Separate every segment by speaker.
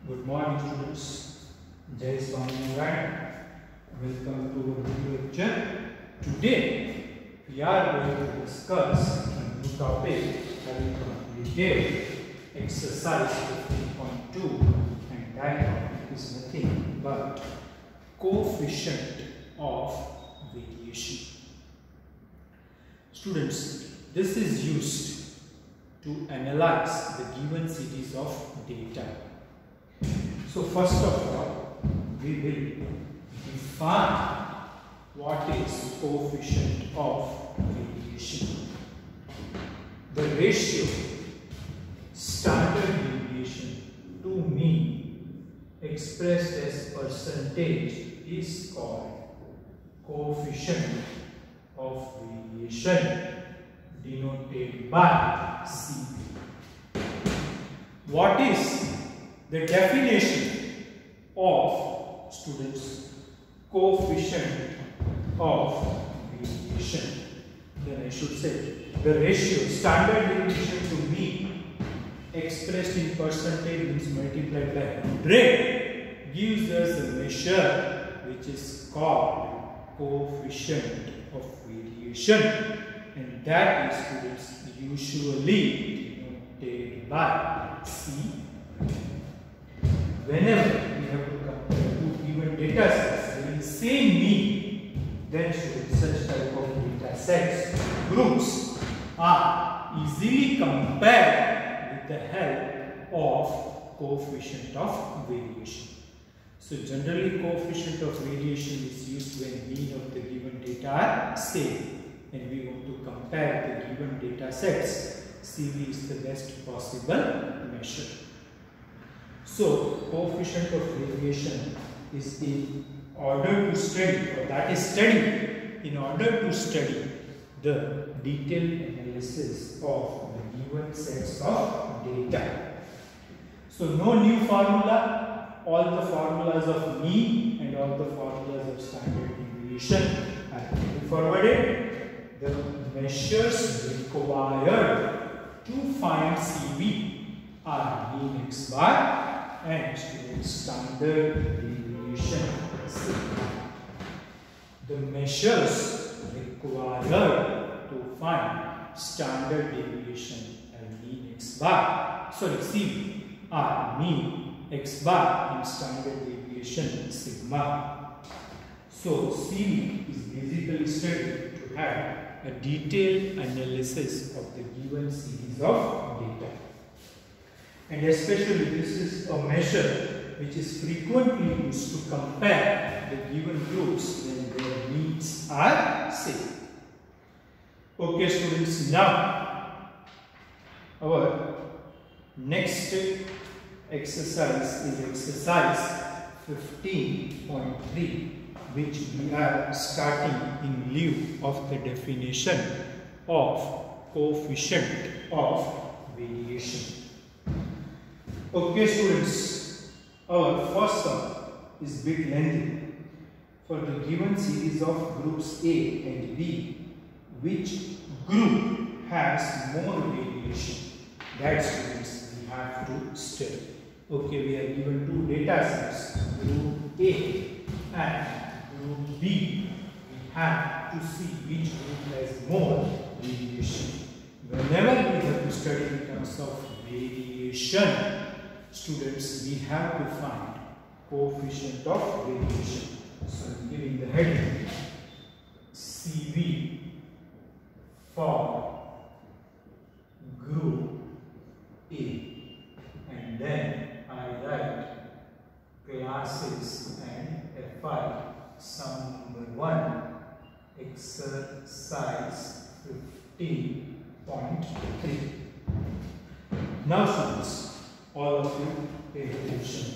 Speaker 1: Good morning, students. Jai Swaminarayan. Welcome to our video lecture. Today we are going to discuss a new topic having from detail exercise 15.2, and that topic is nothing but coefficient of variation. Students, this is used to analyze the given series of data. So first of all, we will define what is coefficient of variation. The ratio standard deviation to mean expressed as percentage is called coefficient of variation, denoted by C. What is the definition of, students, coefficient of variation? Then I should say the ratio standard deviation to mean expressed in percentage means multiplied by 100 gives us a measure which is called coefficient of variation, and that is, students, usually denoted by C. Whenever we have to compare two given data sets having the same mean, then such type of data sets groups are easily compared with the help of coefficient of variation. So generally coefficient of variation is used when mean of the given data are same and we want to compare the given data sets. CV is the best possible measure. So coefficient of variation is in order to study, or that is study, in order to study the detailed analysis of the given sets of data. So no new formula, all the formulas of mean and all the formulas of standard deviation are forwarded. The measures required to find CV are mean x bar and standard deviation sigma. The measures required to find standard deviation and mean x bar, CV, are mean x bar and standard deviation sigma. So CV is basically studied to have a detailed analysis of the given series of data. And especially this is a measure which is frequently used to compare the given groups when their means are same. Okay, students, now our next exercise is exercise 15.3, which we are starting in lieu of the definition of coefficient of variation. Okay, students, our first sum is bit lengthy. For the given series of groups A and B, which group has more variation? That, students, we have to study. Okay, we are given two data sets, group A and group B. We have to see which group has more variation. Whenever we have to study in terms of variation, students, we have to find coefficient of variation. So I am giving the heading CV for group A, and then I write classes and FI. Sum number 1, exercise 15.3. Now, students, all of you pay attention.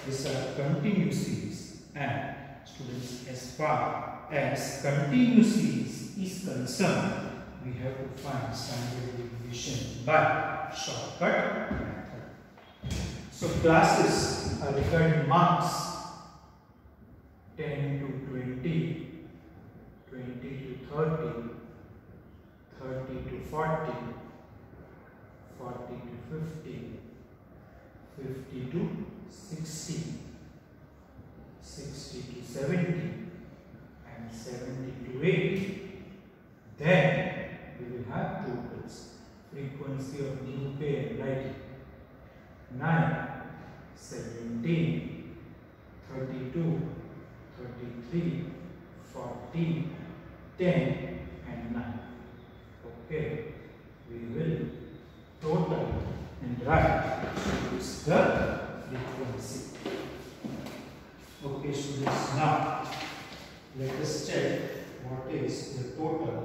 Speaker 1: These are continuous series, and students, as far as continuous series is concerned, we have to find standard deviation by shortcut method. So classes are recording marks 10 to 20, 20 to 30, 30 to 40, 40 to 50, 50 to 60, 60 to 70, and 70 to 80. Then we will have totals. Frequency of group A, write 9, 17, 32, 33, 14, 10, and 9. Okay, we will total and write choose the frequency. Okay, students, now let us check what is the total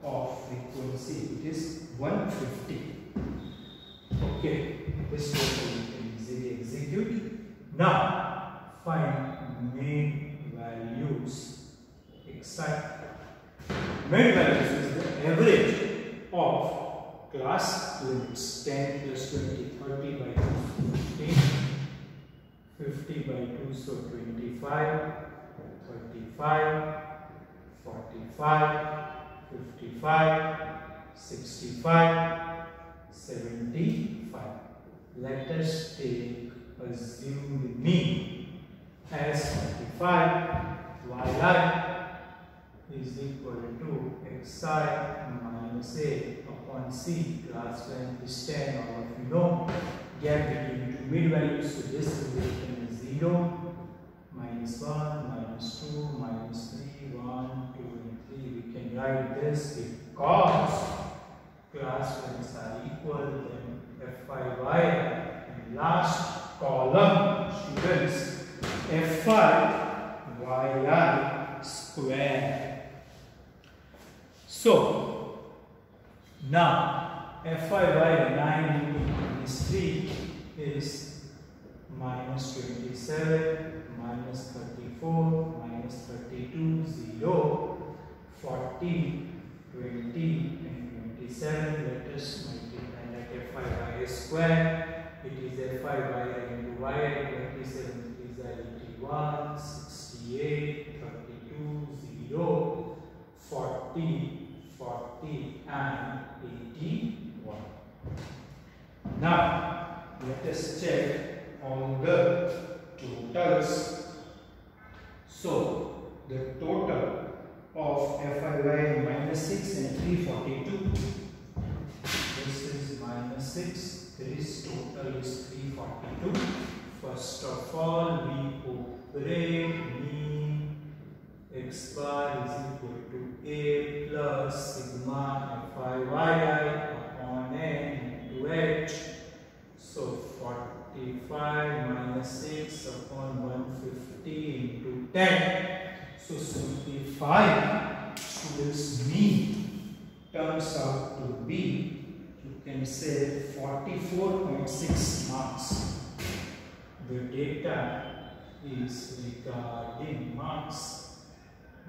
Speaker 1: of frequency. It is 150. Okay, this total you can easily execute. Now find mean values. Exact mean values is the average of class limits 10 plus 20, 30 by 2, 15, 50 by 2, so 25, 35, 45, 55, 65, 75. Let us assume the mean as 45, yi is equal to xi minus a upon c. Class length is 10, all of you know. Gap between two mid values, so this will be written as 0, minus 1, minus 2, minus 3, 1, 2, and 3. We can write this because class lengths are equal, then F5y, and last column, students, F5yi square. So now F5y 9 into minus 3 is minus 27, minus 34, minus 32, 0, 40, 20, and 27. Let us multiply that F5y square. It is F5y into y. 27 is 81, 68, 32, 0, 40, 40, and 81. Now let us check on the totals. So the total of F5y minus 6 and 342. This is minus 6. This total is 342. First of all, we operate mean x bar is equal to a plus sigma F5yi upon n into h. So 45 minus 6 upon 150 into 10. So simplify, students, mean turns out to be, you can say, 44.6 marks. The data is regarding marks.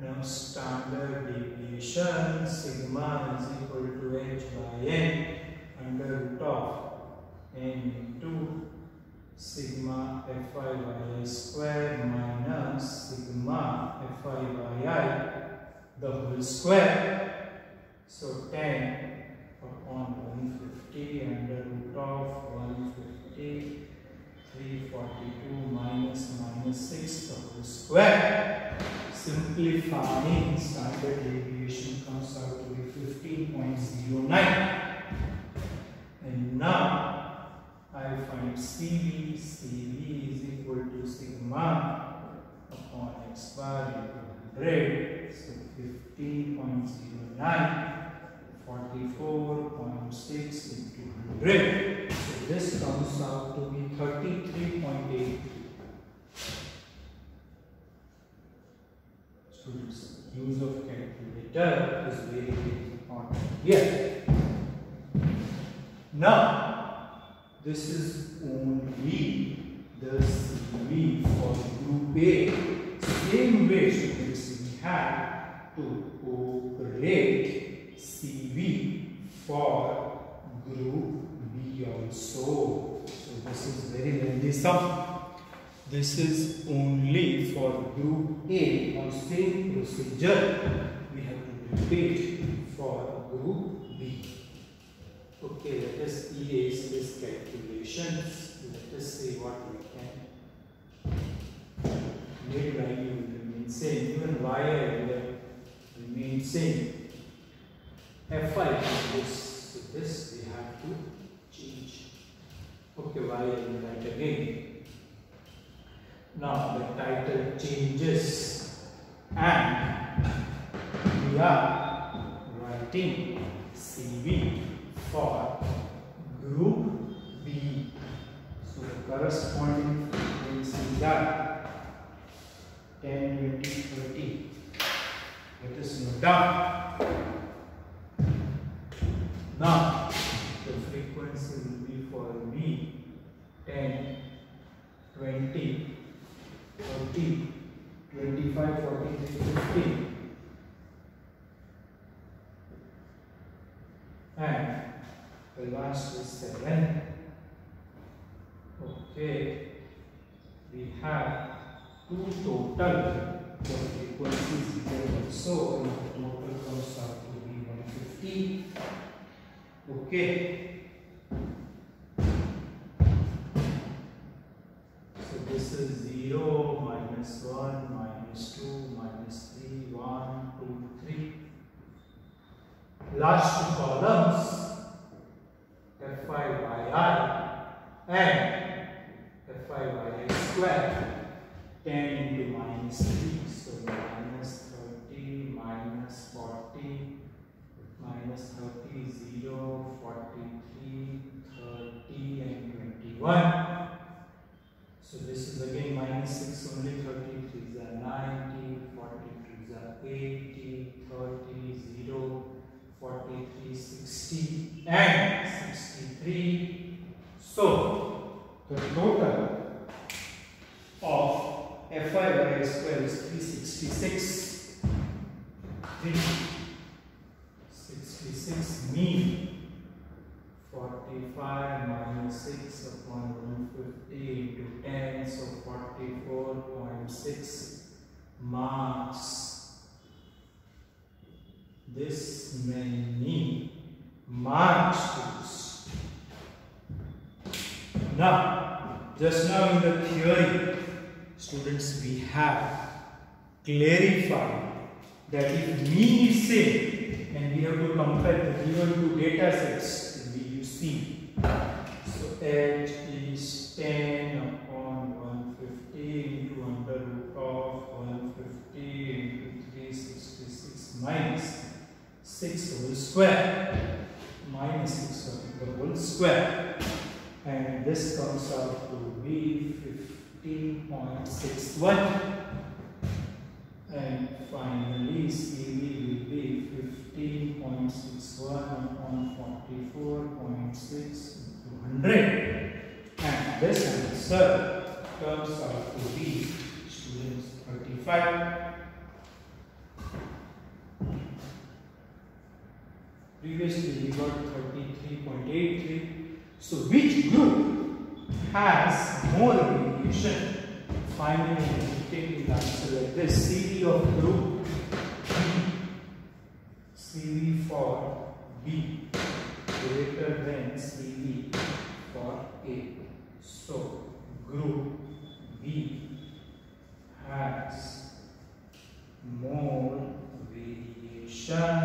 Speaker 1: Now standard deviation sigma is equal to h by n under root of n into sigma F5yi square minus sigma F5yi the whole square. So 10 upon 150 under root of 150, 342 minus 6 the whole square. Simplifying, standard deviation comes out to be 15.09. And now I find CV. CV is equal to sigma upon x bar into 100. So 15.09, 44.6 into 100. So this comes out to be 33.8. Students, use of calculator is very, very important here. Now, this is only the CV for group A. Same way, students, we have to operate CV for group B also. So this is very lengthy sum. This is only for group A. On same procedure we have to repeat for group B. Okay, let us erase these calculations. Let us see what we can same, even yi will remain same. Fi is this, so this we have to change. Okay, yi I will write again. Now the title changes and we are writing CV for group B. So the corresponding frequencies are 10, 20, 30. Let us note down. Now the frequency will be for B 10, 20, 30, 25, 43, 50. And the last is 7. Okay, we have two total frequencies here, so the total comes out to be 150. Okay, so this is 0, minus 1, minus 2, minus 3, 1, 2, 3. Last two columns Fi yi and Fi yi square 10 into minus 3, so minus 30, minus 40, minus 30, 0, 43, 30 and 21. So this is again minus 6 only, 33 is 90, 42 is 80, 30, 0, 43, 60 and 63. So the total of Fi yi square is 366. 366 mean 45 minus 6 upon 150 into 10, so 44.6 marks. This many March tools. Now, just now in the theory, students, we have clarified that if mean is same and we have to compare the given two data sets, we use C. So H is 10 upon 150 into under root of 150 into 366 minus 6 whole square, minus 6 the whole square, and this comes out to be 15.61, and finally CV will be 15.61 upon 44.6 into 100, and this answer comes out to be, students, 35. Previously we got 33.83. So which group has more variation? Finally, taking the answer like this: CV of group B, CV for B greater than CV for A. So group B has more variation.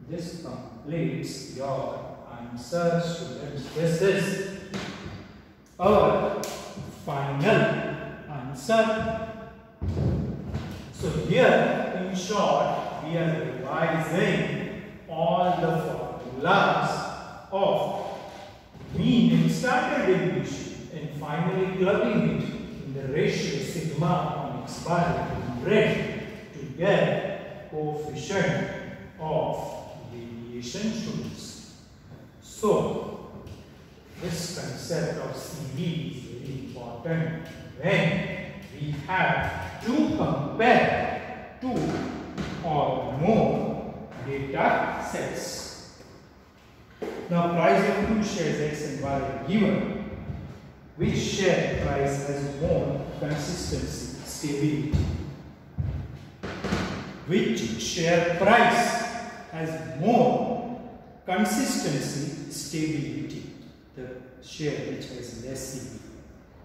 Speaker 1: This completes your answer, students. This is our final answer. So here, in short, we are revising all the formulas of mean and standard deviation and finally clubbing it in the ratio sigma upon x bar 100 to get coefficient of deviation, students. So this concept of CV is very important when we have to compare two or more data sets. Now price of two shares X and Y are given. Which share price has more consistency, stability? Which share price has more consistency, stability? The share which has less CV.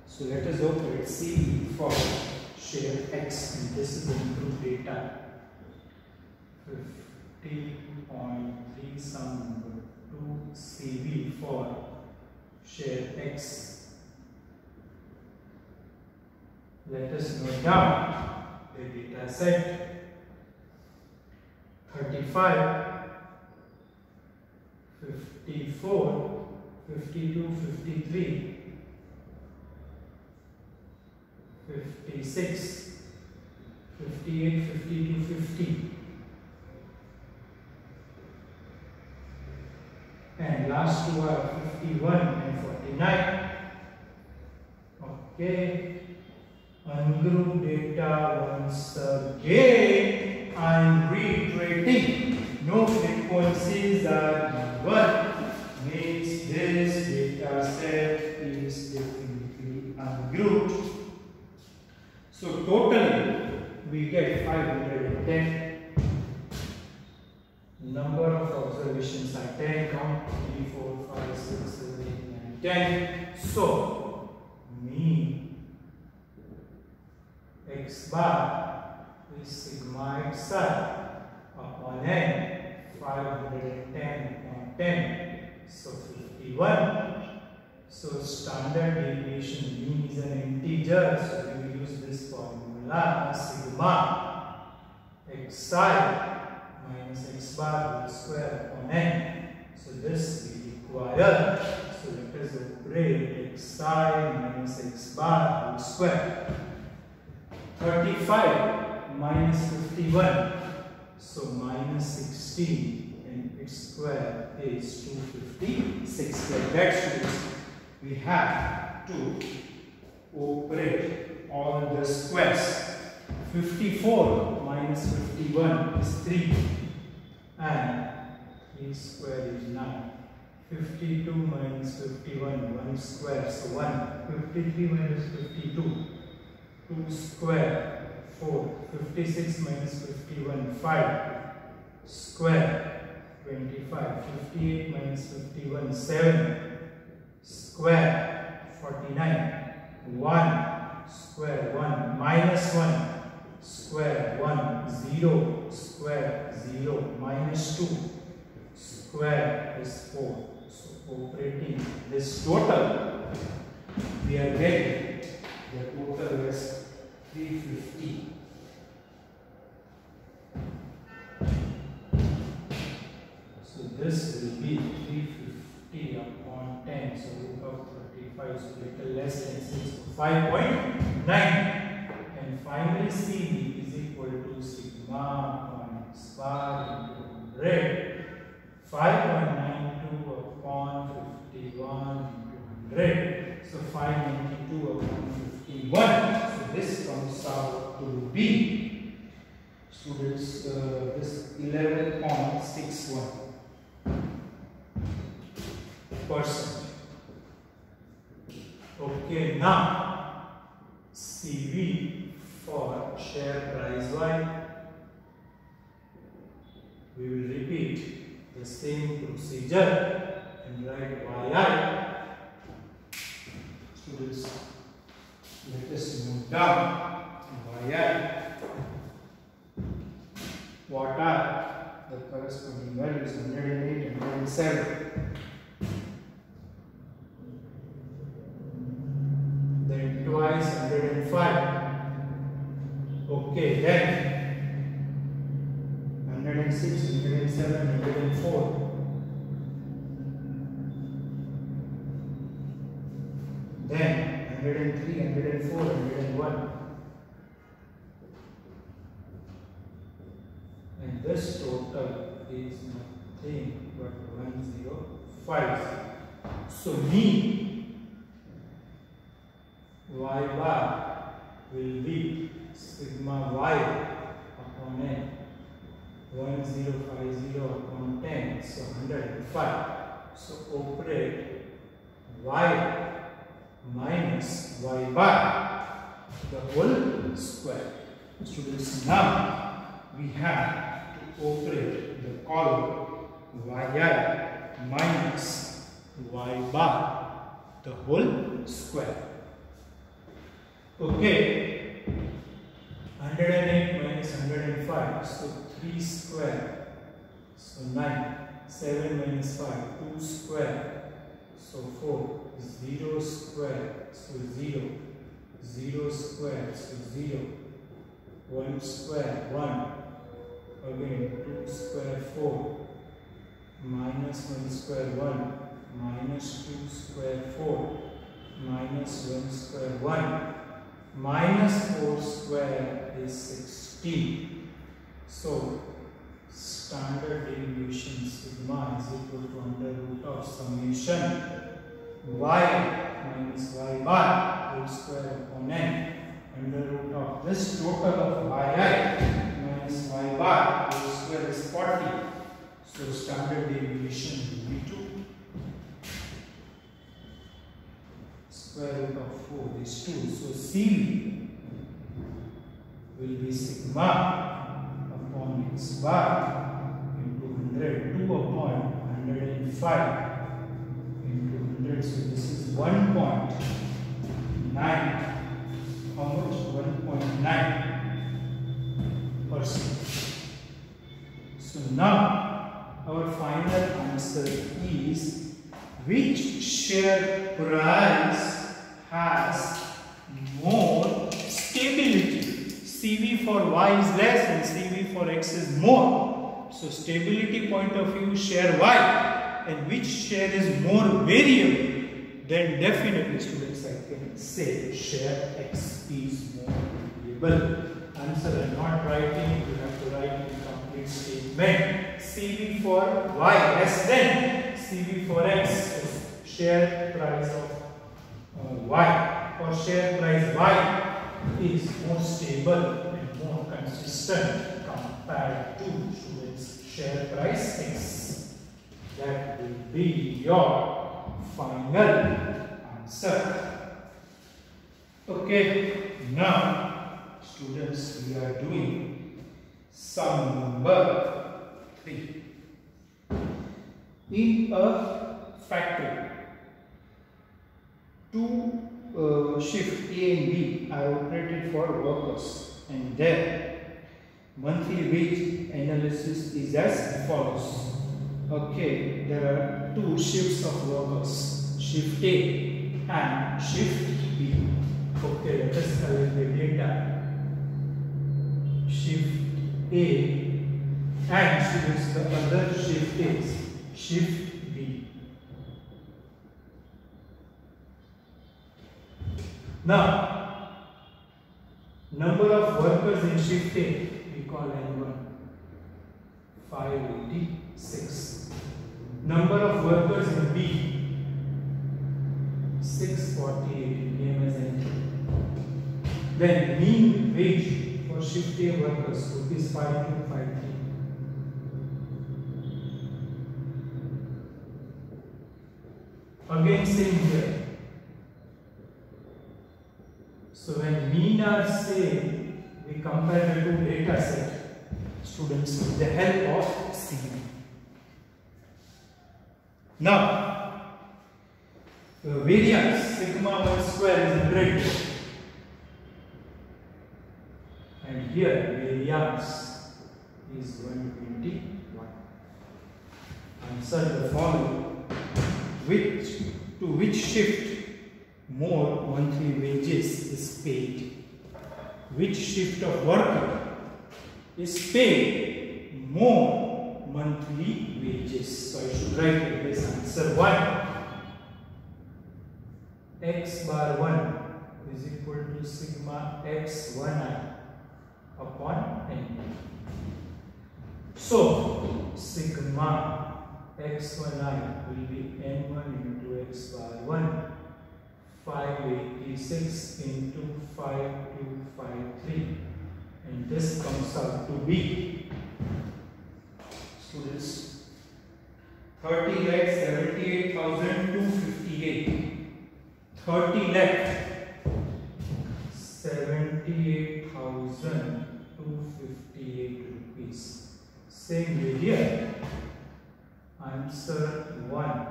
Speaker 1: So let us operate CV for share x, and this is the input data 50.3 some number 2 CV for share x. Let us note down the data set 35, 54, 52, 53, 56, 58, 52, 50. And last two are 51 and 49. Okay. Ungroup data once again. I am reiterating, no frequencies are given, means this data set is definitely ungrouped. So totally we get 510. Number of observations are 10. Count 3, 4, 5, 6, 7, 8, 9, 10. So mean x bar is sigma xi upon n, 510 upon 10, so 51. So standard deviation mean is an integer, so we will use this formula sigma xi minus x bar whole square upon n. So this we require. So let us operate xi minus x bar whole square. 35 minus 51, so minus 16, and its square is 256. Like that, students, we have to operate all the squares. 54 minus 51 is 3, and 3 square is 9. 52 minus 51, 1 square, so 1. 53 minus 52. 2 square, 4. 56 minus 51, 5. Square, 25. 58 minus 51, 7. Square, 49. 1. Square, 1. Minus 1. Square, 1. 0. Square, 0. Minus 2. Square is 4. So operating this total, we are getting the total is 350. So this will be 350 upon 10. So root of 35 is a little less than 6. 5.9. And finally CV is equal to sigma upon x bar into 100. 5.92 upon 51 into 100. So 592 upon 51. So this comes out to be, students, this 11.61%. Okay, now CV for share price Y. We will repeat the same procedure and write YI. Students, let us move down YI. What are the corresponding values? 108 and 107. Then twice 105. Okay, then 106, 107, 104. Then 103, 104, 101. And this total is nothing but 105. So mean y bar will be sigma y upon n. 1050 upon 10, so 105. So operate y minus y bar, the whole square. Students, now we have to operate the column yi minus y bar, the whole square. Okay, 105. So 3 square. So 9. 7 minus 5. 2 square. So 4. 0 square. So 0. 0 square. So 0. 1 square. 1. Again 2 square. 4. Minus 1 square. 1. Minus 2 square. 4. Minus 1 square. 1. Minus 4 square is 16. So standard deviation sigma is equal to under root of summation y minus y bar whole square upon n, under root of this total of yi minus y bar whole square is 40. So standard deviation will be 2. Square root of 4 is 2. So C will be sigma upon x bar into 100, 2 upon 105 into 100. So this is 1.9. How much? 1.9%. So now our final answer is, which share price has more stability? CV for y is less and CV for x is more. So stability point of view, share y, and which share is more variable? Then definitely, students, I can say share x is more variable. Answer I'm not writing, you have to write in complete statement. CV for y less than CV for x is share price of y, or share price y is more stable and more consistent compared to students share price x. That will be your final answer. Okay, now students, we are doing sum number 3. In a factory, 2 shift A and B are operated for workers, and their monthly wage analysis is as follows. Okay, there are 2 shifts of workers, shift A and shift B. Okay, let us collect the data. Shift A and students, the other shift is shift B. Now, number of workers in shift A we call N1, 586. Number of workers in B, 648, name as N2. Then mean wage for shift A workers rupees 5253. Again same here. So when mean are same, we compare the 2 data set, students, with the help of CV. Now, the variance sigma 1 square is 100, and here variance is 121. Answer the following: to which shift more monthly wages is paid? Which shift of worker is paid more monthly wages? So I should write this answer 1. X bar 1 is equal to sigma x1i upon n. So sigma x1i will be n1 into x bar 1. 586 into 5253, and this comes out to be, students, 30,78,258. 30,78,258 rupees. Same way here. Answer 1.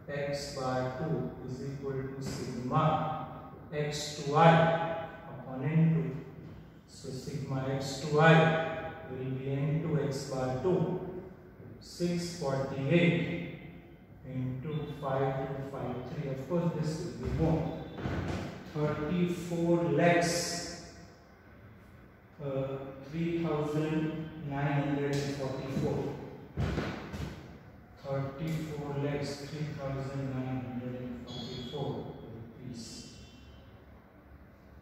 Speaker 1: X bar 2 is equal to sigma x2i upon n2. So sigma x to I will be n2 x bar 2, 648 into 5253. Of course, this will be more. 34 lakhs, 3,944. 34 lakhs, 3,944 rupees.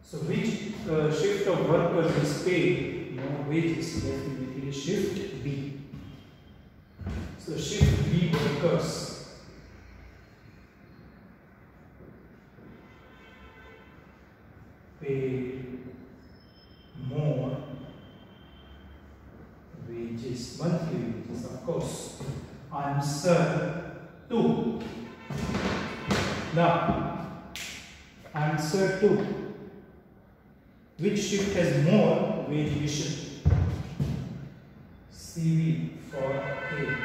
Speaker 1: So which shift of workers is paid no wages? Definitely shift B. So shift B workers pay more wages, monthly wages, of course. Answer 2. Now, answer 2. Which shift has more variation? CV for A,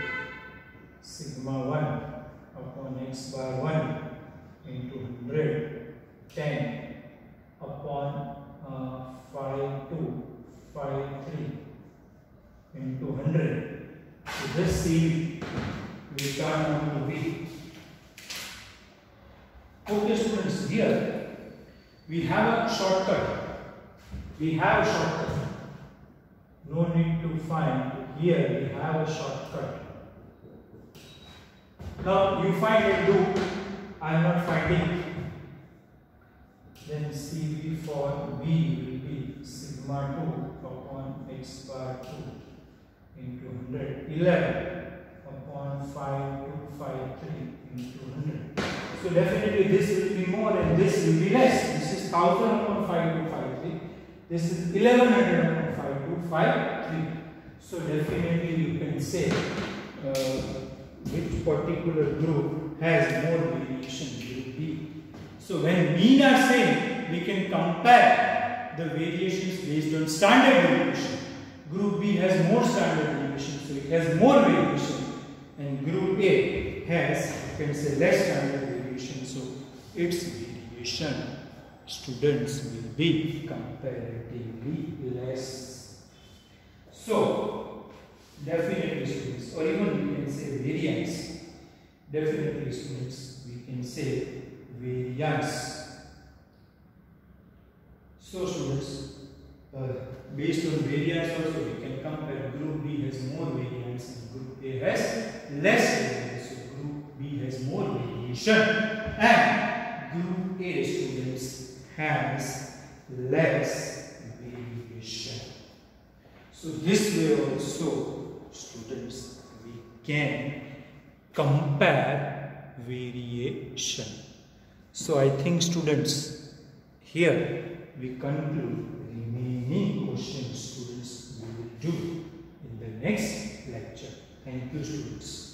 Speaker 1: sigma 1 upon x bar 1 into 100, 10 upon 5253 into 100. So this CV will turn out to be. Okay, students, here we have a shortcut. No need to find. Here we have a shortcut. Now you find and do. I am not finding. Then CV for B will be sigma 2 upon x bar 2 into 100. 11 upon 5253 into 100. So definitely this will be more and this will be less. This is 1000 upon 5253. This is 1100 upon 5253. So definitely you can say which particular group has more variation, group B. So when mean are same, we can compare the variations based on standard deviation. Group B has more standard deviation, so it has more variation, and group A has, you can say, less standard deviation, so its variation, students, will be comparatively less. So definitely, students, or even we can say variance. Definitely, students, we can say variance. So students, based on variance also we can compare. Group B has more variance and group A has less variance. So group B has more variation and group A, students, has less variation. So this way also, students, we can compare variation. So I think, students, here we conclude. Remaining questions, students, we will do in the next lecture. Thank you, students.